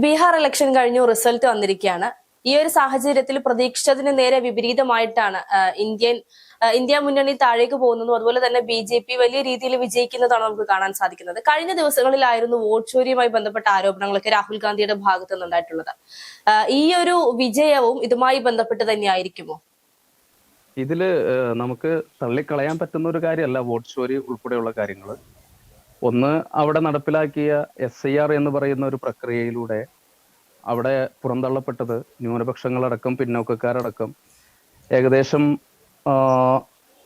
Bihar election കഴിഞ്ഞു, result വന്നിരിക്കുകയാണ്. ഈ ഒരു സാഹചര്യത്തിൽ പ്രതീക്ഷിച്ചതിന് നേരെ വിപരീതമായിട്ടാണ് ഇന്ത്യ മുന്നണി താഴേക്ക് പോകുന്നതും അതുപോലെ തന്നെ BJP വലിയ രീതിയിൽ വിജയിക്കുന്നതാണ് നമുക്ക് കാണാൻ സാധിക്കുന്നത്. കഴിഞ്ഞ ദിവസങ്ങളിലായിരുന്നു വോട്ട് ചോരിയുമായി ബന്ധപ്പെട്ട ആരോപണങ്ങളൊക്കെ രാഹുൽ ഗാന്ധിയുടെ ഭാഗത്തു നിന്നുണ്ടായിട്ടുള്ളത്. ഈ ഒരു വിജയവും ഇതുമായി ബന്ധപ്പെട്ട് തന്നെയായിരിക്കുമോ? ഇതില് നമുക്ക് തള്ളിക്കളയാൻ പറ്റുന്ന ഒരു കാര്യമല്ല വോട്ട് ചോരി ഉൾപ്പെടെയുള്ള കാര്യങ്ങൾ. ഒന്ന്, അവിടെ നടപ്പിലാക്കിയ SIR എന്ന് പറയുന്ന ഒരു പ്രക്രിയയിലൂടെ അവിടെ പുറന്തള്ളപ്പെട്ടത് ന്യൂനപക്ഷങ്ങളടക്കം പിന്നോക്കക്കാരടക്കം ഏകദേശം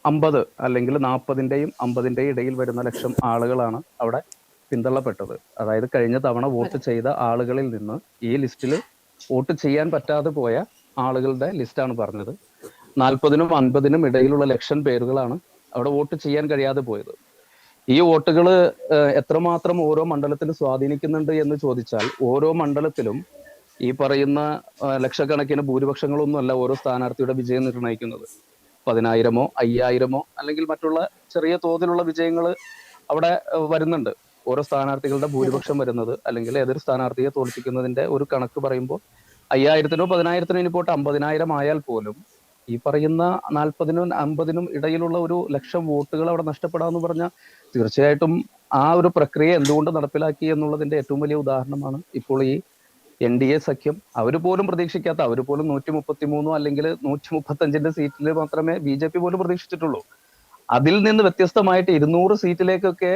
50 അല്ലെങ്കിൽ 40ന്റെയും 50ന്റെയും ഇടയിൽ വരുന്ന ലക്ഷം ആളുകളാണ് അവിടെ പിന്തള്ളപ്പെട്ടത്. അതായത് കഴിഞ്ഞ തവണ വോട്ട് ചെയ്ത ആളുകളിൽ നിന്ന് ഈ ലിസ്റ്റിൽ വോട്ട് ചെയ്യാൻ പറ്റാതെ പോയ ആളുകളുടെ ലിസ്റ്റാണ് പറഞ്ഞത്. 40നും 50നും ഇടയിലുള്ള ലക്ഷം പേരുകളാണ് അവിടെ വോട്ട് ചെയ്യാൻ കഴിയാതെ പോയത്. ഈ വോട്ടുകൾ എത്രമാത്രം ഓരോ മണ്ഡലത്തിൽ സ്വാധീനിക്കുന്നുണ്ട് എന്ന് ചോദിച്ചാൽ, ഓരോ മണ്ഡലത്തിലും ഈ പറയുന്ന ലക്ഷക്കണക്കിന് ഭൂരിപക്ഷങ്ങളൊന്നുമല്ല ഓരോ സ്ഥാനാർത്ഥിയുടെ വിജയം നിർണ്ണയിക്കുന്നത്. 10,000-മോ 5,000-മോ അല്ലെങ്കിൽ മറ്റുള്ള ചെറിയ തോതിലുള്ള വിജയങ്ങൾ അവിടെ വരുന്നുണ്ട്. ഓരോ സ്ഥാനാർത്ഥികളുടെ ഭൂരിപക്ഷം വരുന്നത് അല്ലെങ്കിൽ ഏതൊരു സ്ഥാനാർത്ഥിയെ തോൽപ്പിക്കുന്നതിന്റെ ഒരു കണക്ക് പറയുമ്പോൾ 5,000-നോ 10,000-നോ ഇനി പോട്ടെ 50,000 ആയാൽ പോലും ഈ പറയുന്ന 40നും 50നും ഇടയിലുള്ള ഒരു ലക്ഷം വോട്ടുകൾ അവിടെ നഷ്ടപ്പെടാന്ന് പറഞ്ഞാൽ തീർച്ചയായിട്ടും ആ ഒരു പ്രക്രിയ എന്തുകൊണ്ട് നടപ്പിലാക്കി എന്നുള്ളതിന്റെ ഏറ്റവും വലിയ ഉദാഹരണമാണ് ഇപ്പോൾ ഈ NDA സഖ്യം. അവർ പോലും പ്രതീക്ഷിക്കാത്ത, അവർ പോലും 133 അല്ലെങ്കിൽ 135ന്റെ സീറ്റിൽ മാത്രമേ BJP പോലും പ്രതീക്ഷിച്ചിട്ടുള്ളൂ. അതിൽ നിന്ന് വ്യത്യസ്തമായിട്ട് 200 സീറ്റിലേക്കൊക്കെ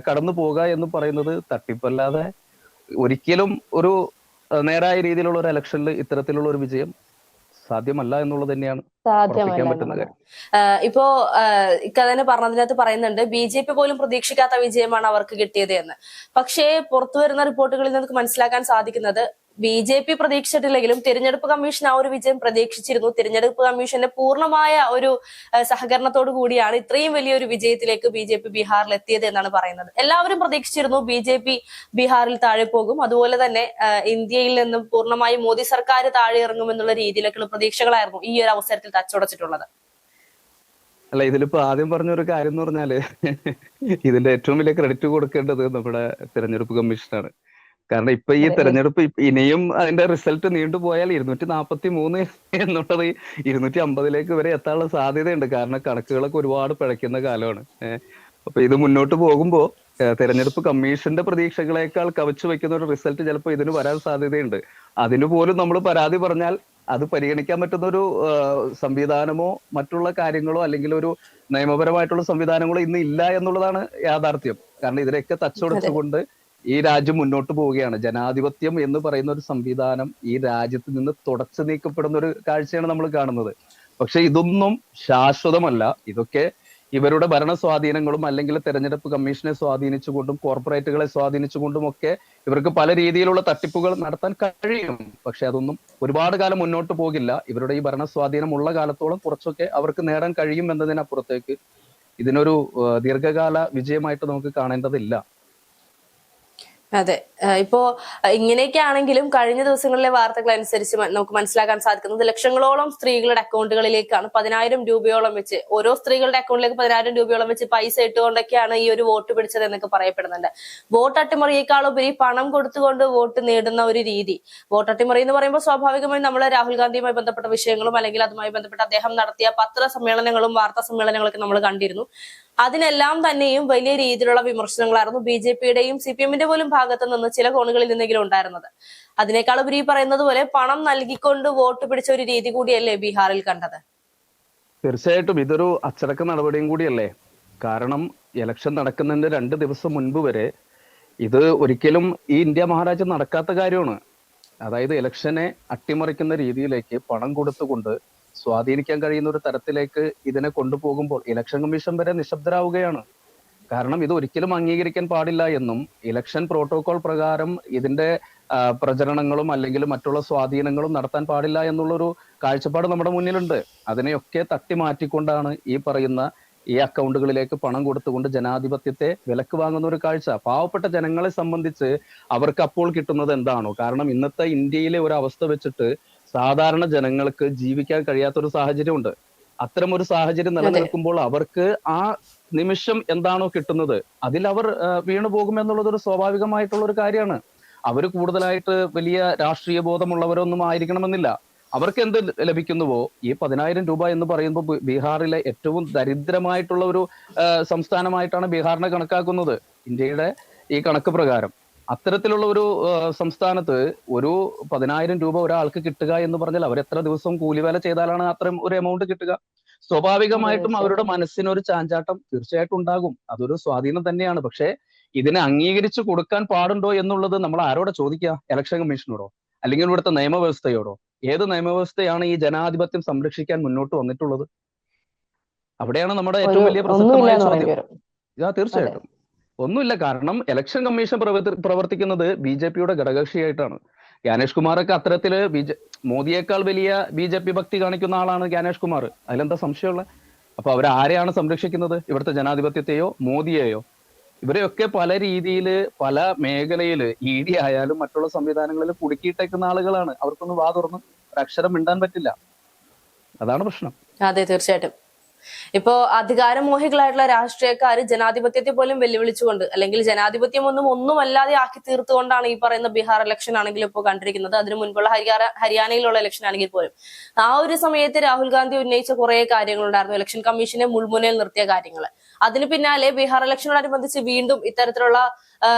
കടന്നു പോകുക എന്ന് പറയുന്നത് തട്ടിപ്പല്ലാതെ ഒരിക്കലും ഒരു നേരായ രീതിയിലുള്ള ഒരു ഇലക്ഷനിൽ ഇത്തരത്തിലുള്ള ഒരു വിജയം സാധ്യമല്ല എന്നുള്ളത് തന്നെയാണ് ഉറപ്പിക്കാൻ പറ്റുന്ന കാര്യം. ഇപ്പോ ഇക്കതന്നെ പറഞ്ഞതിനകത്ത് പറയുന്നുണ്ട് BJP പോലും പ്രതീക്ഷിക്കാത്ത വിജയമാണ് അവർക്ക് കിട്ടിയത് എന്ന്. പക്ഷേ പുറത്തു വരുന്ന റിപ്പോർട്ടുകളിൽ നമുക്ക് മനസ്സിലാക്കാൻ സാധിക്കുന്നത് BJP പ്രതീക്ഷിച്ചിട്ടില്ലെങ്കിലും തിരഞ്ഞെടുപ്പ് കമ്മീഷൻ ആ ഒരു വിജയം പ്രതീക്ഷിച്ചിരുന്നു. തിരഞ്ഞെടുപ്പ് കമ്മീഷന്റെ പൂർണ്ണമായ ഒരു സഹകരണത്തോടു കൂടിയാണ് ഇത്രയും വലിയൊരു വിജയത്തിലേക്ക് BJP ബീഹാറിൽ എത്തിയത് എന്നാണ് പറയുന്നത്. എല്ലാവരും പ്രതീക്ഷിച്ചിരുന്നു BJP ബീഹാറിൽ താഴെ പോകും, അതുപോലെ തന്നെ ഇന്ത്യയിൽ നിന്നും പൂർണ്ണമായും മോദി സർക്കാർ താഴെ ഇറങ്ങുമെന്നുള്ള രീതിയിലേക്കുള്ള പ്രതീക്ഷകളായിരുന്നു ഈ ഒരു അവസരത്തിൽ തച്ചുടച്ചിട്ടുള്ളത്. അല്ല, ഇതിലിപ്പോ ആദ്യം പറഞ്ഞൊരു കാര്യം എന്ന് പറഞ്ഞാല് ഇതിന്റെ ഏറ്റവും വലിയ ക്രെഡിറ്റ് കൊടുക്കേണ്ടത് നമ്മുടെ തെരഞ്ഞെടുപ്പ് കമ്മീഷനാണ്. കാരണം ഇപ്പൊ ഈ തെരഞ്ഞെടുപ്പ് ഇനിയും അതിന്റെ റിസൾട്ട് നീണ്ടുപോയാൽ 243 എന്നുള്ളത് 250ലേക്ക് വരെ എത്താനുള്ള സാധ്യതയുണ്ട്. കാരണം കണക്കുകളൊക്കെ ഒരുപാട് പിഴയ്ക്കുന്ന കാലമാണ്. അപ്പൊ ഇത് മുന്നോട്ട് പോകുമ്പോ തെരഞ്ഞെടുപ്പ് കമ്മീഷന്റെ പ്രതീക്ഷകളെക്കാൾ കവച്ചു വെക്കുന്ന ഒരു റിസൾട്ട് ചിലപ്പോൾ ഇതിന് വരാൻ സാധ്യതയുണ്ട്. അതിനു പോലും നമ്മൾ പരാതി പറഞ്ഞാൽ അത് പരിഗണിക്കാൻ പറ്റുന്ന ഒരു സംവിധാനമോ മറ്റുള്ള കാര്യങ്ങളോ അല്ലെങ്കിൽ ഒരു നിയമപരമായിട്ടുള്ള സംവിധാനങ്ങളോ ഇന്ന് ഇല്ല എന്നുള്ളതാണ് യാഥാർത്ഥ്യം. കാരണം ഇതിനൊക്കെ തച്ചുടച്ചുകൊണ്ട് ഈ രാജ്യം മുന്നോട്ട് പോവുകയാണ്. ജനാധിപത്യം എന്ന് പറയുന്ന ഒരു സംവിധാനം ഈ രാജ്യത്ത് നിന്ന് തുടച്ചു നീക്കപ്പെടുന്ന ഒരു കാഴ്ചയാണ് നമ്മൾ കാണുന്നത്. പക്ഷെ ഇതൊന്നും ശാശ്വതമല്ല. ഇതൊക്കെ ഇവരുടെ ഭരണ സ്വാധീനങ്ങളും അല്ലെങ്കിൽ തെരഞ്ഞെടുപ്പ് കമ്മീഷനെ സ്വാധീനിച്ചുകൊണ്ടും കോർപ്പറേറ്റുകളെ സ്വാധീനിച്ചുകൊണ്ടും ഒക്കെ ഇവർക്ക് പല രീതിയിലുള്ള തട്ടിപ്പുകൾ നടത്താൻ കഴിയും. പക്ഷെ അതൊന്നും ഒരുപാട് കാലം മുന്നോട്ട് പോകില്ല. ഇവരുടെ ഈ ഭരണ സ്വാധീനം ഉള്ള കാലത്തോളം കുറച്ചൊക്കെ അവർക്ക് നേടാൻ കഴിയും എന്നതിനപ്പുറത്തേക്ക് ഇതിനൊരു ദീർഘകാല വിജയമായിട്ട് നമുക്ക് കാണേണ്ടതില്ല. അതെ, ഇപ്പോ ഇങ്ങനെയൊക്കെ ആണെങ്കിലും കഴിഞ്ഞ ദിവസങ്ങളിലെ വാർത്തകൾ അനുസരിച്ച് നമുക്ക് മനസ്സിലാക്കാൻ സാധിക്കുന്നത് ലക്ഷങ്ങളോളം സ്ത്രീകളുടെ അക്കൗണ്ടുകളിലേക്കാണ് 10,000 രൂപയോളം വെച്ച്, ഓരോ സ്ത്രീകളുടെ അക്കൗണ്ടിലേക്ക് 10,000 രൂപയോളം വെച്ച് പൈസ ഇട്ടുകൊണ്ടൊക്കെയാണ് ഈ ഒരു വോട്ട് പിടിച്ചത് എന്നൊക്കെ പറയപ്പെടുന്നുണ്ട്. വോട്ട് അട്ടിമറിയേക്കാളുപരി പണം കൊടുത്തുകൊണ്ട് വോട്ട് നേടുന്ന ഒരു രീതി. വോട്ട് അട്ടിമറി എന്ന് പറയുമ്പോൾ സ്വാഭാവികമായും നമ്മൾ രാഹുൽ ഗാന്ധിയുമായി ബന്ധപ്പെട്ട വിഷയങ്ങളും അല്ലെങ്കിൽ അതുമായി ബന്ധപ്പെട്ട് അദ്ദേഹം നടത്തിയ പത്രസമ്മേളനങ്ങളും വാർത്താ സമ്മേളനങ്ങളൊക്കെ നമ്മൾ കണ്ടിരുന്നു. അതിനെല്ലാം തന്നെയും വലിയ രീതിയിലുള്ള വിമർശനങ്ങളായിരുന്നു BJPയുടെയും CPM-ന്റെ പോലും ഭാഗത്തു നിന്ന് ചില കോണുകളിൽ നിന്നെങ്കിലും ഉണ്ടായിരുന്നത്. അതിനേക്കാൾ ഉപരി പറയുന്നത് പോലെ പണം നൽകിക്കൊണ്ട് വോട്ട് പിടിച്ച ഒരു രീതി കൂടിയല്ലേ ബീഹാറിൽ കണ്ടത്? തീർച്ചയായിട്ടും ഇതൊരു അച്ചടക്ക നടപടിയും കൂടിയല്ലേ. കാരണം ഇലക്ഷൻ നടക്കുന്നതിന്റെ 2 ദിവസം മുൻപ് വരെ ഇത് ഒരിക്കലും ഈ ഇന്ത്യ മഹാരാജ്യം നടക്കാത്ത കാര്യമാണ്. അതായത് ഇലക്ഷനെ അട്ടിമറിക്കുന്ന രീതിയിലേക്ക് പണം കൊടുത്തുകൊണ്ട് സ്വാധീനിക്കാൻ കഴിയുന്ന ഒരു തരത്തിലേക്ക് ഇതിനെ കൊണ്ടുപോകുമ്പോൾ ഇലക്ഷൻ കമ്മീഷൻ വരെ നിശബ്ദരാവുകയാണ്. കാരണം ഇത് ഒരിക്കലും അംഗീകരിക്കാൻ പാടില്ല എന്നും ഇലക്ഷൻ പ്രോട്ടോകോൾ പ്രകാരം ഇതിന്റെ പ്രചരണങ്ങളും അല്ലെങ്കിൽ മറ്റുള്ള സ്വാധീനങ്ങളും നടത്താൻ പാടില്ല എന്നുള്ളൊരു കാഴ്ചപ്പാട് നമ്മുടെ മുന്നിലുണ്ട്. അതിനെയൊക്കെ തട്ടി മാറ്റിക്കൊണ്ടാണ് ഈ പറയുന്ന ഈ അക്കൗണ്ടുകളിലേക്ക് പണം കൊടുത്തുകൊണ്ട് ജനാധിപത്യത്തെ വിലക്ക് വാങ്ങുന്ന ഒരു കാഴ്ച. പാവപ്പെട്ട ജനങ്ങളെ സംബന്ധിച്ച് അവർക്ക് അപ്പോൾ കിട്ടുന്നത് എന്താണോ? കാരണം ഇന്നത്തെ ഇന്ത്യയിലെ ഒരു അവസ്ഥ വെച്ചിട്ട് സാധാരണ ജനങ്ങൾക്ക് ജീവിക്കാൻ കഴിയാത്തൊരു സാഹചര്യമുണ്ട്. അത്തരം ഒരു സാഹചര്യം നിലനിൽക്കുമ്പോൾ അവർക്ക് ആ നിമിഷം എന്താണോ കിട്ടുന്നത് അതിൽ അവർ വീണു പോകുമെന്നുള്ളത് ഒരു സ്വാഭാവികമായിട്ടുള്ള ഒരു കാര്യമാണ്. അവർ കൂടുതലായിട്ട് വലിയ രാഷ്ട്രീയ ബോധമുള്ളവരൊന്നും ആയിരിക്കണമെന്നില്ല. അവർക്ക് എന്ത് ലഭിക്കുന്നുവോ, ഈ 10,000 രൂപ എന്ന് പറയുമ്പോൾ ബീഹാറിലെ ഏറ്റവും ദരിദ്രമായിട്ടുള്ള ഒരു സംസ്ഥാനമായിട്ടാണ് ബീഹാറിനെ കണക്കാക്കുന്നത് ഇന്ത്യയുടെ ഈ കണക്ക് പ്രകാരം. അത്തരത്തിലുള്ള ഒരു സംസ്ഥാനത്ത് ഒരു 10,000 രൂപ ഒരാൾക്ക് കിട്ടുക എന്ന് പറഞ്ഞാൽ അവർ എത്ര ദിവസം കൂലിവേല ചെയ്താലാണ് അത്രയും ഒരു എമൗണ്ട് കിട്ടുക? സ്വാഭാവികമായിട്ടും അവരുടെ മനസ്സിനൊരു ചാഞ്ചാട്ടം തീർച്ചയായിട്ടും ഉണ്ടാകും. അതൊരു സ്വാധീനം തന്നെയാണ്. പക്ഷേ ഇതിനെ അംഗീകരിച്ചു കൊടുക്കാൻ പാടുണ്ടോ എന്നുള്ളത് നമ്മൾ ആരോടെ ചോദിക്കുക? ഇലക്ഷൻ കമ്മീഷനോടോ അല്ലെങ്കിൽ ഇവിടുത്തെ നിയമവ്യവസ്ഥയോടോ? ഏത് നിയമവ്യവസ്ഥയാണ് ഈ ജനാധിപത്യം സംരക്ഷിക്കാൻ മുന്നോട്ട് വന്നിട്ടുള്ളത്? അവിടെയാണ് നമ്മുടെ ഏറ്റവും വലിയ പ്രസക്തമായ ചോദ്യം. തീർച്ചയായിട്ടും ഒന്നുമില്ല. കാരണം ഇലക്ഷൻ കമ്മീഷൻ പ്രവർത്തിക്കുന്നത് BJP-യുടെ ഘടകകക്ഷിയായിട്ടാണ്. ജ്ഞാനേഷ് കുമാറൊക്കെ അത്തരത്തില് മോദിയേക്കാൾ വലിയ BJP ഭക്തി കാണിക്കുന്ന ആളാണ് ജ്ഞാനേഷ് കുമാർ. അതിലെന്താ സംശയമുള്ള? അപ്പൊ അവരാരെയാണ് സംരക്ഷിക്കുന്നത്? ഇവിടുത്തെ ജനാധിപത്യത്തെയോ മോദിയെയോ? ഇവരെയൊക്കെ പല രീതിയിൽ പല മേഖലയിൽ ED ആയാലും മറ്റുള്ള സംവിധാനങ്ങളിൽ കുടുക്കിയിട്ടേക്കുന്ന ആളുകളാണ്. അവർക്കൊന്നും വാ തുറന്ന് ഒരു അക്ഷരം മിണ്ടാൻ പറ്റില്ല. അതാണ് പ്രശ്നം. അതെ, തീർച്ചയായിട്ടും. ഇപ്പോ അധികാരമോഹികളായിട്ടുള്ള രാഷ്ട്രീയക്കാര് ജനാധിപത്യത്തെ പോലും വെല്ലുവിളിച്ചുകൊണ്ട്, അല്ലെങ്കിൽ ജനാധിപത്യം ഒന്നുമല്ലാതെ ആക്കി തീർത്തുകൊണ്ടാണ് ഈ പറയുന്ന ബീഹാർ ഇലക്ഷൻ ആണെങ്കിലും ഇപ്പോൾ കണ്ടിരിക്കുന്നത്. അതിനു മുൻപുള്ള ഹരിയാനയിലുള്ള ഇലക്ഷൻ ആണെങ്കിൽ പോലും ആ ഒരു സമയത്ത് രാഹുൽ ഗാന്ധി ഉന്നയിച്ച കുറെ കാര്യങ്ങളുണ്ടായിരുന്നു. ഇലക്ഷൻ കമ്മീഷനെ മുൾമുനയിൽ നിർത്തിയ കാര്യങ്ങൾ. അതിന് പിന്നാലെ ബീഹാർ ഇലക്ഷനോടനുബന്ധിച്ച് വീണ്ടും ഇത്തരത്തിലുള്ള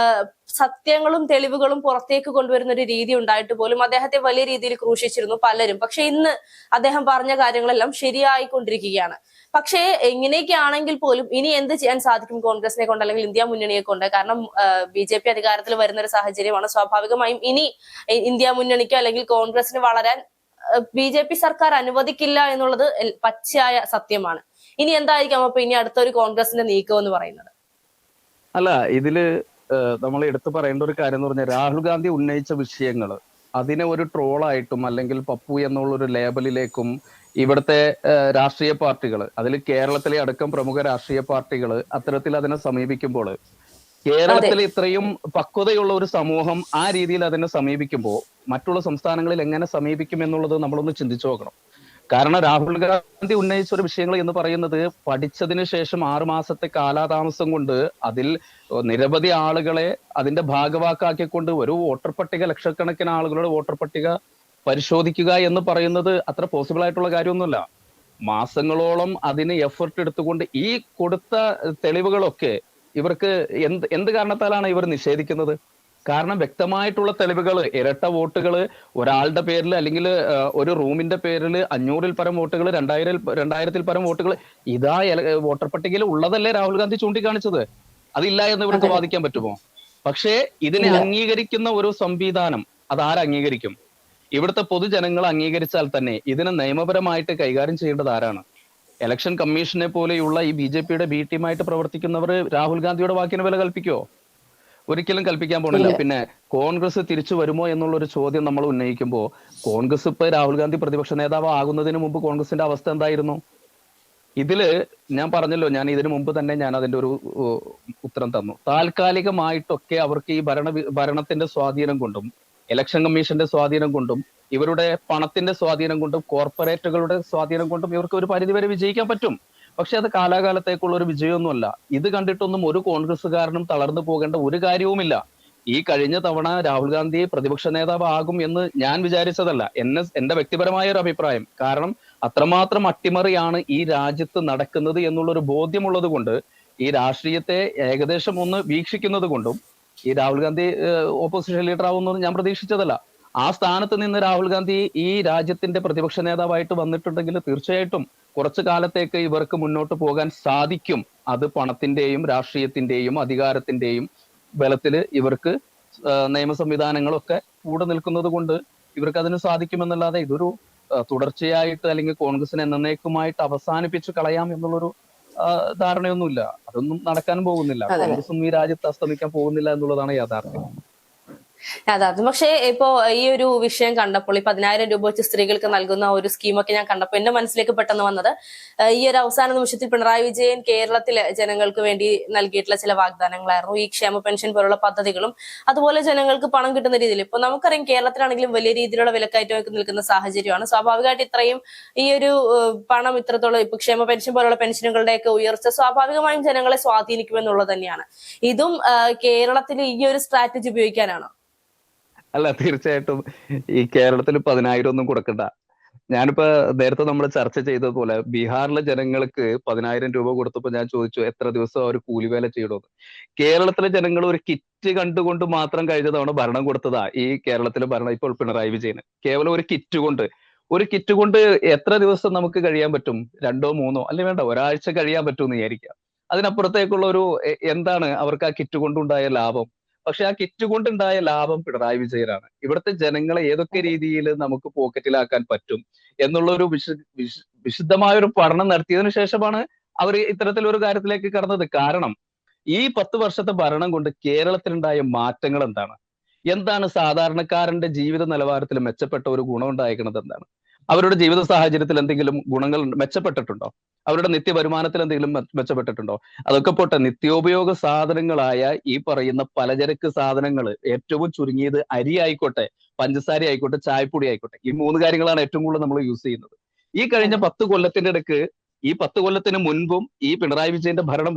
സത്യങ്ങളും തെളിവുകളും പുറത്തേക്ക് കൊണ്ടുവരുന്ന ഒരു രീതി ഉണ്ടായിട്ട് പോലും അദ്ദേഹത്തെ വലിയ രീതിയിൽ ക്രൂശിച്ചിരുന്നു പലരും. പക്ഷെ ഇന്ന് അദ്ദേഹം പറഞ്ഞ കാര്യങ്ങളെല്ലാം ശരിയായിക്കൊണ്ടിരിക്കുകയാണ്. പക്ഷേ ഇങ്ങനെയൊക്കെ ആണെങ്കിൽ പോലും ഇനി എന്ത് ചെയ്യാൻ സാധിക്കും കോൺഗ്രസിനെ കൊണ്ട് അല്ലെങ്കിൽ ഇന്ത്യ മുന്നണിയെ കൊണ്ട്? കാരണം BJP അധികാരത്തിൽ വരുന്ന ഒരു സാഹചര്യമാണ്. സ്വാഭാവികമായും ഇനി ഇന്ത്യ മുന്നണിക്കോ അല്ലെങ്കിൽ കോൺഗ്രസിന് വളരാൻ BJP സർക്കാർ അനുവദിക്കില്ല എന്നുള്ളത് പച്ചയായ സത്യമാണ്. ഇനി എന്തായിരിക്കാം അപ്പൊ ഇനി അടുത്തൊരു കോൺഗ്രസിന്റെ നീക്കം എന്ന് പറയുന്നത്? അല്ല, ഇതില് നമ്മൾ എടുത്തു പറയേണ്ട ഒരു കാര്യം എന്ന് പറഞ്ഞാൽ രാഹുൽ ഗാന്ധി ഉന്നയിച്ച വിഷയങ്ങൾ അതിനെ ഒരു ട്രോളായിട്ടും അല്ലെങ്കിൽ പപ്പു എന്നുള്ള ഒരു ലേബലിലേക്കും ഇവിടുത്തെ രാഷ്ട്രീയ പാർട്ടികൾ, അതിൽ കേരളത്തിലെ അടക്കം പ്രമുഖ രാഷ്ട്രീയ പാർട്ടികൾ അത്തരത്തിൽ അതിനെ സമീപിക്കുമ്പോൾ, കേരളത്തിൽ ഇത്രയും പക്വതയുള്ള ഒരു സമൂഹം ആ രീതിയിൽ അതിനെ സമീപിക്കുമ്പോൾ മറ്റുള്ള സംസ്ഥാനങ്ങളിൽ എങ്ങനെ സമീപിക്കും എന്നുള്ളത് നമ്മളൊന്ന് ചിന്തിച്ചു നോക്കണം. കാരണം രാഹുൽ ഗാന്ധി ഉന്നയിച്ച ഒരു വിഷയങ്ങൾ എന്ന് പറയുന്നത് പഠിച്ചതിന് ശേഷം 6 മാസത്തെ കാലാതാമസം കൊണ്ട് അതിൽ നിരവധി ആളുകളെ അതിന്റെ ഭാഗവാക്കാക്കിക്കൊണ്ട് ഒരു വോട്ടർ പട്ടിക, ലക്ഷക്കണക്കിന് ആളുകളുടെ വോട്ടർ പട്ടിക പരിശോധിക്കുക എന്ന് പറയുന്നത് അത്ര പോസിബിൾ ആയിട്ടുള്ള കാര്യമൊന്നുമല്ല. മാസങ്ങളോളം അതിന് എഫർട്ട് എടുത്തുകൊണ്ട് ഈ കൊടുത്ത തെളിവുകളൊക്കെ ഇവർക്ക് എന്ത് കാരണത്താലാണ് ഇവർ നിഷേധിക്കുന്നത്? കാരണം വ്യക്തമായിട്ടുള്ള തെളിവുകൾ, ഇരട്ട വോട്ടുകൾ ഒരാളുടെ പേരിൽ അല്ലെങ്കിൽ ഒരു റൂമിന്റെ പേരിൽ 500-ൽ പരം വോട്ടുകൾ, 2000-ൽ പരം വോട്ടുകൾ, ഇതാ വോട്ടർ പട്ടികയിൽ ഉള്ളതല്ലേ രാഹുൽ ഗാന്ധി ചൂണ്ടിക്കാണിച്ചത്? അതില്ല എന്ന് ഇവർക്ക് വാദിക്കാൻ പറ്റുമോ? പക്ഷേ ഇതിനെ അംഗീകരിക്കുന്ന ഒരു സംവിധാനം അതാര് അംഗീകരിക്കും? ഇവിടുത്തെ പൊതുജനങ്ങൾ അംഗീകരിച്ചാൽ തന്നെ ഇതിനെ നിയമപരമായിട്ട് കൈകാര്യം ചെയ്യേണ്ടത് ആരാണ്? ഇലക്ഷൻ കമ്മീഷനെ പോലെയുള്ള ഈ BJP-യുടെ B ടീമായിട്ട് പ്രവർത്തിക്കുന്നവർ രാഹുൽ ഗാന്ധിയുടെ വാക്കിന് വില കൽപ്പിക്കുമോ? ഒരിക്കലും കൽപ്പിക്കാൻ പോണില്ല. പിന്നെ കോൺഗ്രസ് തിരിച്ചു വരുമോ എന്നുള്ളൊരു ചോദ്യം നമ്മൾ ഉന്നയിക്കുമ്പോൾ, കോൺഗ്രസ് ഇപ്പൊ രാഹുൽ ഗാന്ധി പ്രതിപക്ഷ നേതാവ് ആകുന്നതിന് മുമ്പ് കോൺഗ്രസിന്റെ അവസ്ഥ എന്തായിരുന്നു? ഇതില് ഞാൻ പറഞ്ഞല്ലോ, ഞാൻ ഇതിനു മുമ്പ് തന്നെ ഞാൻ അതിന്റെ ഒരു ഉത്തരം തന്നു. താൽക്കാലികമായിട്ടൊക്കെ അവർക്ക് ഈ ഭരണത്തിന്റെ സ്വാധീനം കൊണ്ടും ഇലക്ഷൻ കമ്മീഷന്റെ സ്വാധീനം കൊണ്ടും ഇവരുടെ പണത്തിന്റെ സ്വാധീനം കൊണ്ടും കോർപ്പറേറ്റുകളുടെ സ്വാധീനം കൊണ്ടും ഇവർക്ക് ഒരു പരിധിവരെ വിജയിക്കാൻ പറ്റും. പക്ഷെ അത് കാലാകാലത്തേക്കുള്ള ഒരു വിജയമൊന്നുമല്ല. ഇത് കണ്ടിട്ടൊന്നും ഒരു കോൺഗ്രസ്സുകാരനും തളർന്നു പോകേണ്ട ഒരു കാര്യവുമില്ല. ഈ കഴിഞ്ഞ തവണ രാഹുൽ ഗാന്ധി പ്രതിപക്ഷ നേതാവ് ആകും എന്ന് ഞാൻ വിചാരിച്ചതല്ല, എന്റെ വ്യക്തിപരമായ ഒരു അഭിപ്രായം. കാരണം അത്രമാത്രം അട്ടിമറിയാണ് ഈ രാജ്യത്ത് നടക്കുന്നത് എന്നുള്ളൊരു ബോധ്യമുള്ളത് കൊണ്ട്, ഈ രാഷ്ട്രീയത്തെ ഏകദേശം ഒന്ന് വീക്ഷിക്കുന്നത് കൊണ്ടും ഈ രാഹുൽ ഗാന്ധി ഓപ്പോസിഷൻ ലീഡർ ആവുന്നത് ഞാൻ പ്രതീക്ഷിച്ചതല്ല. ആ സ്ഥാനത്ത് നിന്ന് രാഹുൽ ഗാന്ധി ഈ രാജ്യത്തിന്റെ പ്രതിപക്ഷ നേതാവായിട്ട് വന്നിട്ടുണ്ടെങ്കിൽ തീർച്ചയായിട്ടും കുറച്ചു കാലത്തേക്ക് ഇവർക്ക് മുന്നോട്ട് പോകാൻ സാധിക്കും. അത് പണത്തിന്റെയും രാഷ്ട്രീയത്തിന്റെയും അധികാരത്തിന്റെയും ബലത്തിൽ ഇവർക്ക് നിയമ സംവിധാനങ്ങളൊക്കെ കൂടെ നിൽക്കുന്നത് കൊണ്ട് ഇവർക്ക് അതിന് സാധിക്കുമെന്നല്ലാതെ ഇതൊരു തുടർച്ചയായിട്ട് അല്ലെങ്കിൽ കോൺഗ്രസിനെ എന്നേക്കുമായിട്ട് അവസാനിപ്പിച്ച് കളയാം എന്നുള്ളൊരു ധാരണയൊന്നുമില്ല. അതൊന്നും നടക്കാനും പോകുന്നില്ല. കോൺഗ്രസും ഈ രാജ്യത്ത് അസ്തമിക്കാൻ പോകുന്നില്ല എന്നുള്ളതാണ് യാഥാർത്ഥ്യം. യാഥാർത്ഥ്യം. പക്ഷേ ഇപ്പോ ഈ ഒരു വിഷയം കണ്ടപ്പോൾ, ഈ 10,000 രൂപ വെച്ച് സ്ത്രീകൾക്ക് നൽകുന്ന ഒരു സ്കീമൊക്കെ ഞാൻ കണ്ടപ്പോൾ എന്റെ മനസ്സിലേക്ക് പെട്ടെന്ന് വന്നത് ഈ ഒരു അവസാന നിമിഷത്തിൽ പിണറായി വിജയൻ കേരളത്തിലെ ജനങ്ങൾക്ക് വേണ്ടി നൽകിയിട്ടുള്ള ചില വാഗ്ദാനങ്ങളായിരുന്നു. ഈ ക്ഷേമ പെൻഷൻ പോലുള്ള പദ്ധതികളും അതുപോലെ ജനങ്ങൾക്ക് പണം കിട്ടുന്ന രീതിയിൽ. ഇപ്പൊ നമുക്കറിയാം കേരളത്തിലാണെങ്കിലും വലിയ രീതിയിലുള്ള വിലക്കയറ്റമൊക്കെ നിൽക്കുന്ന സാഹചര്യമാണ്. സ്വാഭാവികമായിട്ട് ഇത്രയും ഈ ഒരു പണം ഇത്രത്തോളം ഇപ്പൊ ക്ഷേമ പെൻഷൻ പോലുള്ള പെൻഷനുകളുടെയൊക്കെ ഉയർച്ച സ്വാഭാവികമായും ജനങ്ങളെ സ്വാധീനിക്കുമെന്നുള്ളത് തന്നെയാണ്. ഇതും കേരളത്തിൽ ഈ ഒരു സ്ട്രാറ്റജി ഉപയോഗിക്കാനാണോ? അല്ല, തീർച്ചയായിട്ടും ഈ കേരളത്തിൽ 10,000 ഒന്നും കൊടുക്കണ്ട. ഞാനിപ്പോ നേരത്തെ നമ്മൾ ചർച്ച ചെയ്തതുപോലെ ബീഹാറിലെ ജനങ്ങൾക്ക് 10,000 രൂപ കൊടുത്തപ്പോ ഞാൻ ചോദിച്ചു എത്ര ദിവസം അവർ കൂലിവേല ചെയ്യണമെന്ന്. കേരളത്തിലെ ജനങ്ങൾ ഒരു കിറ്റ് കണ്ടുകൊണ്ട് മാത്രം കഴിഞ്ഞ തവണ ഭരണം കൊടുത്തതാ ഈ കേരളത്തിലെ ഭരണം ഇപ്പോൾ പിണറായി വിജയന്. കേവലം ഒരു കിറ്റ് കൊണ്ട് എത്ര ദിവസം നമുക്ക് കഴിയാൻ പറ്റും? 2 3 അല്ലെ വേണ്ട, ഒരാഴ്ച കഴിയാൻ പറ്റുമെന്ന് വിചാരിക്കാം. അതിനപ്പുറത്തേക്കുള്ള എന്താണ് അവർക്ക് ആ കിറ്റ് കൊണ്ടുണ്ടായ ലാഭം? പക്ഷെ ആ കിറ്റ് കൊണ്ടുണ്ടായ ലാഭം പിണറായി വിജയനാണ്. ഇവിടുത്തെ ജനങ്ങളെ ഏതൊക്കെ അതെ രീതിയിൽ നമുക്ക് പോക്കറ്റിലാക്കാൻ പറ്റും എന്നുള്ള വിശുദ്ധമായ ഒരു പഠനം നടത്തിയതിനു ശേഷമാണ് അവർ ഇത്തരത്തിലൊരു കാര്യത്തിലേക്ക് കടന്നത്. കാരണം ഈ 10 വർഷത്തെ ഭരണം കൊണ്ട് കേരളത്തിലുണ്ടായ മാറ്റങ്ങൾ എന്താണ്? എന്താണ് സാധാരണക്കാരന്റെ ജീവിത നിലവാരത്തിൽ മെച്ചപ്പെട്ട ഒരു ഗുണം ഉണ്ടായിരിക്കുന്നത്? എന്താണ് അവരുടെ ജീവിത സാഹചര്യത്തിൽ എന്തെങ്കിലും ഗുണങ്ങൾ മെച്ചപ്പെട്ടിട്ടുണ്ടോ? അവരുടെ നിത്യവരുമാനത്തിൽ എന്തെങ്കിലും മെച്ചപ്പെട്ടിട്ടുണ്ടോ? അതൊക്കെ പോട്ടെ, നിത്യോപയോഗ സാധനങ്ങളായ ഈ പറയുന്ന പലചരക്ക് സാധനങ്ങൾ, ഏറ്റവും ചുരുങ്ങിയത് അരി ആയിക്കോട്ടെ, പഞ്ചസാര ആയിക്കോട്ടെ, ചായപ്പൊടി ആയിക്കോട്ടെ, ഈ 3 കാര്യങ്ങളാണ് ഏറ്റവും കൂടുതൽ നമ്മൾ യൂസ് ചെയ്യുന്നത്. ഈ കഴിഞ്ഞ അതെ 10 കൊല്ലത്തിന്റെ ഇടയ്ക്ക്, ഈ 10 കൊല്ലത്തിന് മുൻപും ഈ പിണറായി വിജയന്റെ ഭരണം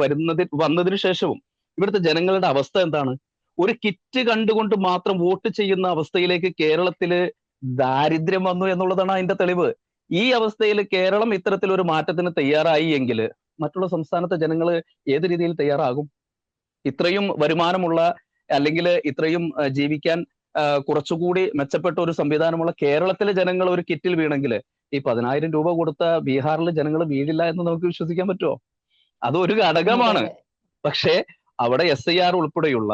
വന്നതിന് ശേഷവും ഇവിടുത്തെ ജനങ്ങളുടെ അവസ്ഥ എന്താണ്? ഒരു കിറ്റ് കണ്ടുകൊണ്ട് മാത്രം വോട്ട് ചെയ്യുന്ന അവസ്ഥയിലേക്ക് കേരളത്തില് ദാരിദ്ര്യം വന്നു എന്നുള്ളതാണ് അതിന്റെ തെളിവ്. ഈ അവസ്ഥയിൽ കേരളം ഇത്തരത്തിലൊരു മാറ്റത്തിന് തയ്യാറായി എങ്കിൽ മറ്റുള്ള സംസ്ഥാനത്തെ ജനങ്ങൾ ഏത് രീതിയിൽ തയ്യാറാകും? ഇത്രയും വരുമാനമുള്ള, അല്ലെങ്കിൽ ഇത്രയും ജീവിക്കാൻ കുറച്ചുകൂടി മെച്ചപ്പെട്ട ഒരു സംവിധാനമുള്ള കേരളത്തിലെ ജനങ്ങൾ ഒരു കിറ്റിൽ വീണെങ്കിൽ ഈ 10,000 രൂപ കൊടുത്ത ബീഹാറിലെ ജനങ്ങൾ വീഴില്ല എന്ന് നമുക്ക് വിശ്വസിക്കാൻ പറ്റുമോ? അതൊരു അതെ ഘടകമാണ്. അതെ പക്ഷേ അവിടെ SIR ഉൾപ്പെടെയുള്ള,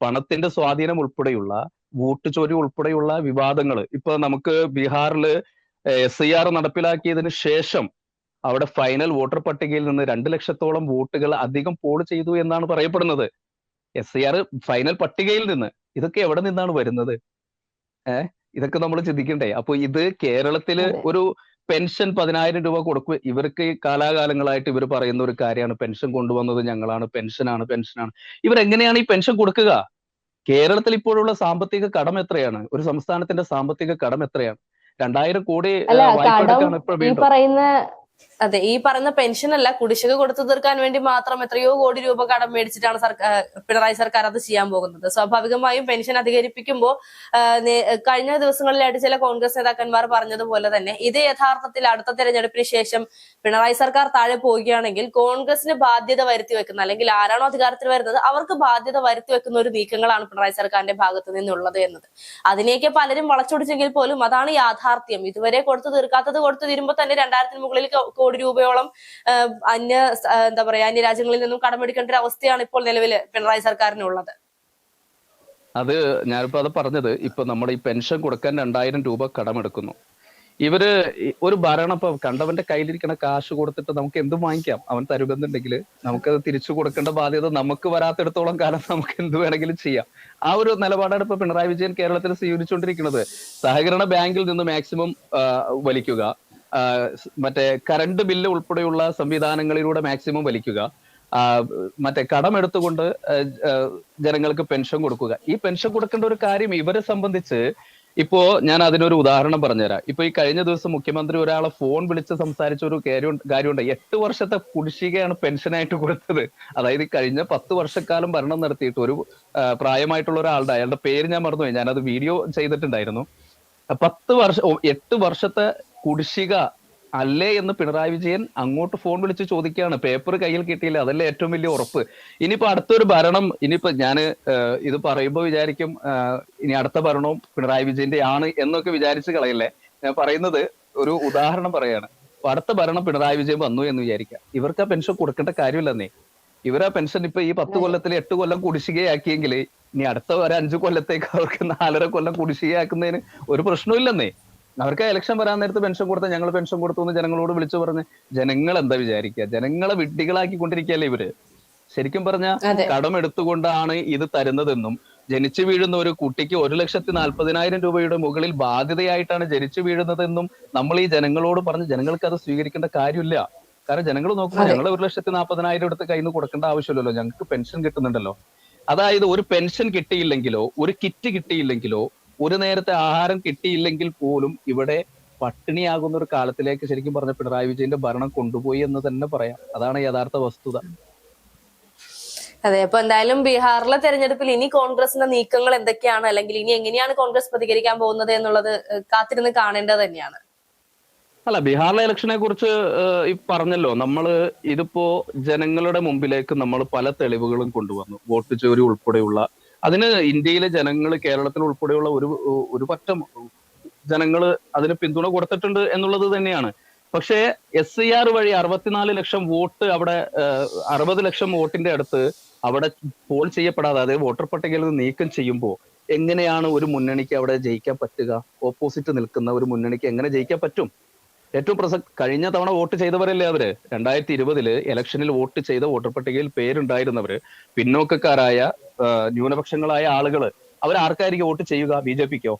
പണത്തിന്റെ സ്വാധീനം ഉൾപ്പെടെയുള്ള, വോട്ട് ചോരി ഉൾപ്പെടെയുള്ള വിവാദങ്ങൾ, ഇപ്പൊ നമുക്ക് ബീഹാറിൽ SIR നടപ്പിലാക്കിയതിന് ശേഷം അവിടെ ഫൈനൽ വോട്ടർ പട്ടികയിൽ നിന്ന് 2 ലക്ഷത്തോളം വോട്ടുകൾ അധികം പോൾ ചെയ്തു എന്നാണ് പറയപ്പെടുന്നത്. SIR ഫൈനൽ പട്ടികയിൽ നിന്ന്. ഇതൊക്കെ എവിടെ നിന്നാണ് വരുന്നത്? ഏഹ് ഇതൊക്കെ നമ്മൾ ചിന്തിക്കണ്ടേ? അപ്പൊ ഇത് കേരളത്തില് അതെ ഒരു പെൻഷൻ 10,000 രൂപ കൊടുക്കുക. ഇവർക്ക് കാലാകാലങ്ങളായിട്ട് ഇവർ പറയുന്ന ഒരു കാര്യമാണ്, പെൻഷൻ കൊണ്ടുവന്നത് ഞങ്ങളാണ്, പെൻഷനാണ്. ഇവരെങ്ങനെയാണ് ഈ പെൻഷൻ കൊടുക്കുക? കേരളത്തിൽ ഇപ്പോഴുള്ള സാമ്പത്തിക കടം എത്രയാണ്? ഒരു സംസ്ഥാനത്തിന്റെ സാമ്പത്തിക കടം എത്രയാണ്? 2,000 കോടി അല്ല വായ്പ കടം എടുക്കാണ് ഇപ്പോൾ ഈ വീണ്ടും. പറയുന്ന അതെ ഈ പറയുന്ന പെൻഷൻ അല്ല, കുടിശ്ശിക കൊടുത്തു തീർക്കാൻ വേണ്ടി മാത്രം എത്രയോ കോടി രൂപ കടം മേടിച്ചിട്ടാണ് പിണറായി സർക്കാർ അത് ചെയ്യാൻ പോകുന്നത്. സ്വാഭാവികമായും പെൻഷൻ അധികരിപ്പിക്കുമ്പോൾ കഴിഞ്ഞ ദിവസങ്ങളിലായിട്ട് ചില കോൺഗ്രസ് നേതാക്കന്മാർ പറഞ്ഞതുപോലെ തന്നെ ഇത് യഥാർത്ഥത്തിൽ അടുത്ത തെരഞ്ഞെടുപ്പിന് ശേഷം പിണറായി സർക്കാർ താഴെ പോവുകയാണെങ്കിൽ കോൺഗ്രസിന് ബാധ്യത വരുത്തി വെക്കുന്ന, അല്ലെങ്കിൽ ആരാണോ അധികാരത്തിൽ വരുന്നത് അവർക്ക് ബാധ്യത വരുത്തി വെക്കുന്ന ഒരു നീക്കങ്ങളാണ് പിണറായി സർക്കാരിന്റെ ഭാഗത്ത് നിന്നുള്ളത് എന്നത്. അതിനെയൊക്കെ പലരും വളച്ചൊടിച്ചെങ്കിൽ പോലും അതാണ് യാഥാർത്ഥ്യം. ഇതുവരെ കൊടുത്തു തീർക്കാത്തത് കൊടുത്തു തീരുമ്പോൾ തന്നെ 2,000-ന് മുകളിൽ കോടി രൂപയോളം എന്താ പറയാ, അന്യ രാജ്യങ്ങളിൽ നിന്നും കടമെടുക്കേണ്ട ഒരു അവസ്ഥയാണ് ഇപ്പോൾ നിലവിൽ പിണറായി സർക്കാരിനുള്ളത്. അത് ഞാനിപ്പോ അത് പറഞ്ഞത്, ഇപ്പൊ നമ്മൾ ഈ പെൻഷൻ കൊടുക്കാൻ 2,000 രൂപ കടമെടുക്കുന്നു. ഇവര് ഒരു ഭരണം, ഇപ്പൊ കണ്ടവന്റെ കയ്യിലിരിക്കുന്ന കാശ് കൊടുത്തിട്ട് നമുക്ക് എന്തും വാങ്ങിക്കാം. അവൻ തരുമെന്നുണ്ടെങ്കിൽ നമുക്കത് തിരിച്ചു കൊടുക്കേണ്ട ബാധ്യത നമുക്ക് വരാത്തിടത്തോളം കാലം നമുക്ക് എന്ത് വേണമെങ്കിലും ചെയ്യാം. ആ ഒരു നിലപാടാണ് ഇപ്പൊ പിണറായി വിജയൻ കേരളത്തിൽ സ്വീകരിച്ചുകൊണ്ടിരിക്കുന്നത്. സഹകരണ ബാങ്കിൽ നിന്ന് മാക്സിമം വലിക്കുക, മറ്റേ കറണ്ട് ബില്ല് ഉൾപ്പെടെയുള്ള സംവിധാനങ്ങളിലൂടെ മാക്സിമം വലിക്കുക, മറ്റേ കടമെടുത്തുകൊണ്ട് ജനങ്ങൾക്ക് പെൻഷൻ കൊടുക്കുക. ഈ പെൻഷൻ കൊടുക്കേണ്ട ഒരു കാര്യം ഇവരെ സംബന്ധിച്ച്, ഇപ്പോ ഞാൻ അതിനൊരു ഉദാഹരണം പറഞ്ഞുതരാം. ഇപ്പൊ ഈ കഴിഞ്ഞ ദിവസം മുഖ്യമന്ത്രി ഒരാളെ ഫോൺ വിളിച്ച് സംസാരിച്ച ഒരു കാര്യമുണ്ട്. 8 വർഷത്തെ കുടിശ്ശികയാണ് പെൻഷനായിട്ട് കൊടുത്തത്. അതായത് കഴിഞ്ഞ 10 വർഷക്കാലം ഭരണം നടത്തിയിട്ട് ഒരു പ്രായമായിട്ടുള്ള ഒരാളുടെ, അയാളുടെ പേര് ഞാൻ മറന്നുപോയി, ഞാനത് വീഡിയോ ചെയ്തിട്ടുണ്ടായിരുന്നു. 8 വർഷത്തെ കുടിശ്ശിക അല്ലേ എന്ന് പിണറായി വിജയൻ അങ്ങോട്ട് ഫോൺ വിളിച്ച് ചോദിക്കുകയാണ്. പേപ്പർ കയ്യിൽ കിട്ടിയില്ല, അതല്ലേ ഏറ്റവും വലിയ ഉറപ്പ്. ഇനിയിപ്പോ അടുത്തൊരു ഭരണം, ഇനിയിപ്പോ ഞാൻ ഇത് പറയുമ്പോൾ വിചാരിക്കും ഇനി അടുത്ത ഭരണവും പിണറായി വിജയന്റെ ആണ് എന്നൊക്കെ വിചാരിച്ച് കളയല്ലേ. ഞാൻ പറയുന്നത് ഒരു ഉദാഹരണം പറയാണ്. അപ്പൊ അടുത്ത ഭരണം പിണറായി വിജയൻ വന്നു എന്ന് വിചാരിക്കാം, ഇവർക്ക് ആ പെൻഷൻ കൊടുക്കേണ്ട കാര്യമില്ലെന്നേ. ഇവരാ പെൻഷൻ ഇപ്പൊ ഈ 10 കൊല്ലത്തിൽ 8 കൊല്ലം കുടിശ്ശികയാക്കിയെങ്കിൽ ഇനി അടുത്ത ഒരു 5 കൊല്ലത്തേക്ക് അവർക്ക് 4.5 കൊല്ലം കുടിശ്ശികയാക്കുന്നതിന് ഒരു പ്രശ്നമില്ലെന്നേ. അവർക്ക് ഇലക്ഷൻ വരാൻ നേരത്ത് പെൻഷൻ കൊടുത്ത ഞങ്ങൾ പെൻഷൻ കൊടുത്തു എന്ന് ജനങ്ങളോട് വിളിച്ചു പറഞ്ഞ് ജനങ്ങൾ എന്താ വിചാരിക്കുക? ജനങ്ങളെ വിഡ്ഢികളാക്കിക്കൊണ്ടിരിക്കുകയല്ലേ ഇവര്. ശരിക്കും പറഞ്ഞ അതെ കടമെടുത്തുകൊണ്ടാണ് ഇത് തരുന്നതെന്നും, ജനിച്ചു വീഴുന്ന ഒരു കുട്ടിക്ക് 1,40,000 രൂപയുടെ മുകളിൽ ബാധ്യതയായിട്ടാണ് ജനിച്ചു വീഴുന്നതെന്നും നമ്മൾ ഈ ജനങ്ങളോട് പറഞ്ഞ് ജനങ്ങൾക്ക് അത് സ്വീകരിക്കേണ്ട കാര്യമില്ല. കാരണം ജനങ്ങൾ നോക്കുമ്പോൾ അതെ ഞങ്ങൾ 1,40,000 എടുത്ത് കയ്യിൽ നിന്ന് കൊടുക്കേണ്ട ആവശ്യമില്ലല്ലോ, ഞങ്ങൾക്ക് പെൻഷൻ കിട്ടുന്നുണ്ടല്ലോ. അതായത് ഒരു പെൻഷൻ കിട്ടിയില്ലെങ്കിലോ, ഒരു കിറ്റ് കിട്ടിയില്ലെങ്കിലോ, ഒരു നേരത്തെ ആഹാരം കിട്ടിയില്ലെങ്കിൽ പോലും ഇവിടെ പട്ടിണിയാകുന്ന ഒരു കാലത്തിലേക്ക് ശരിക്കും പറഞ്ഞ പിണറായി വിജയന്റെ ഭരണം കൊണ്ടുപോയി എന്ന് തന്നെ പറയാം. അതാണ് യഥാർത്ഥ വസ്തുത. അതെ, അപ്പൊ എന്തായാലും ബീഹാറിലെ തെരഞ്ഞെടുപ്പിൽ ഇനി കോൺഗ്രസിന്റെ നീക്കങ്ങൾ എന്തൊക്കെയാണ്, അല്ലെങ്കിൽ ഇനി എങ്ങനെയാണ് കോൺഗ്രസ് പ്രതികരിക്കാൻ പോകുന്നത് എന്നുള്ളത് കാത്തിരുന്ന് കാണേണ്ടത് തന്നെയാണ്. അല്ല, ബീഹാറിലെ ഇലക്ഷനെ കുറിച്ച് ഈ പറഞ്ഞല്ലോ, ഇതിപ്പോ ജനങ്ങളുടെ മുമ്പിലേക്ക് നമ്മൾ പല തെളിവുകളും കൊണ്ടുവന്നു. വോട്ട് ചോരി ഉൾപ്പെടെയുള്ള, അതിന് ഇന്ത്യയിലെ ജനങ്ങൾ, കേരളത്തിൽ ഉൾപ്പെടെയുള്ള ഒരു പറ്റം ജനങ്ങൾ അതിന് പിന്തുണ കൊടുത്തിട്ടുണ്ട് എന്നുള്ളത് തന്നെയാണ്. പക്ഷേ SIR വഴി 64 ലക്ഷം വോട്ട് അവിടെ 60 ലക്ഷം വോട്ടിന്റെ അടുത്ത് അവിടെ പോൾ ചെയ്യപ്പെടാതെ, അതായത് വോട്ടർ പട്ടികയിൽ നിന്ന് നീക്കം ചെയ്യുമ്പോൾ എങ്ങനെയാണ് ഒരു മുന്നണിക്ക് അവിടെ ജയിക്കാൻ പറ്റുക? ഓപ്പോസിറ്റ് നിൽക്കുന്ന ഒരു മുന്നണിക്ക് എങ്ങനെ ജയിക്കാൻ പറ്റും? ഏറ്റവും കഴിഞ്ഞ തവണ വോട്ട് ചെയ്തവരല്ലേ അവര്. 2020 ഇലക്ഷനിൽ വോട്ട് ചെയ്ത വോട്ടർ പട്ടികയിൽ പേരുണ്ടായിരുന്നവര്, പിന്നോക്കക്കാരായ ന്യൂനപക്ഷങ്ങളായ ആളുകൾ, അവരാർക്കായിരിക്കും വോട്ട് ചെയ്യുക? BJPക്കോ?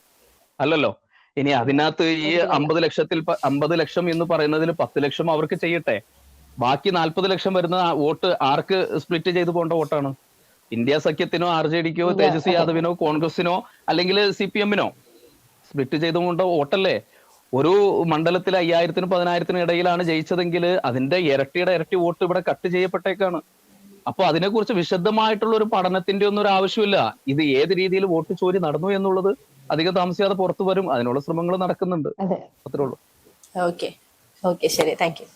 അല്ലല്ലോ. ഇനി അതിനകത്ത് ഈ 50 ലക്ഷം എന്ന് പറയുന്നതിൽ 10 ലക്ഷം അവർക്ക് ചെയ്യട്ടെ. ബാക്കി 40 ലക്ഷം വരുന്ന വോട്ട് ആർക്ക് സ്പ്ലിറ്റ് ചെയ്തു പോകേണ്ട വോട്ടാണ്? ഇന്ത്യ സഖ്യത്തിനോ, RJDക്കോ, തേജസ്വി യാദവിനോ, കോൺഗ്രസിനോ, അല്ലെങ്കിൽ CPMനോ സ്പ്ലിറ്റ് ചെയ്തുകൊണ്ട് വോട്ടല്ലേ? ഒരു മണ്ഡലത്തിൽ 5000-നും 10,000-നും ഇടയിലാണ് ജയിച്ചതെങ്കിൽ അതിന്റെ ഇരട്ടിയുടെ ഇരട്ടി വോട്ട് ഇവിടെ കട്ട് ചെയ്യപ്പെട്ടേക്കാണ്. അപ്പൊ അതിനെക്കുറിച്ച് വിശദമായിട്ടുള്ള ഒരു പഠനത്തിന്റെ ഒന്നും ഒരു ആവശ്യമില്ല. ഇത് ഏത് രീതിയിൽ വോട്ട് ചോരി നടന്നു എന്നുള്ളത് അധികം താമസിയാതെ പുറത്തു വരും. അതിനുള്ള ശ്രമങ്ങൾ നടക്കുന്നുണ്ട്. അത്രേ ഉള്ളൂ. ഓക്കെ, ശരി, താങ്ക് യു.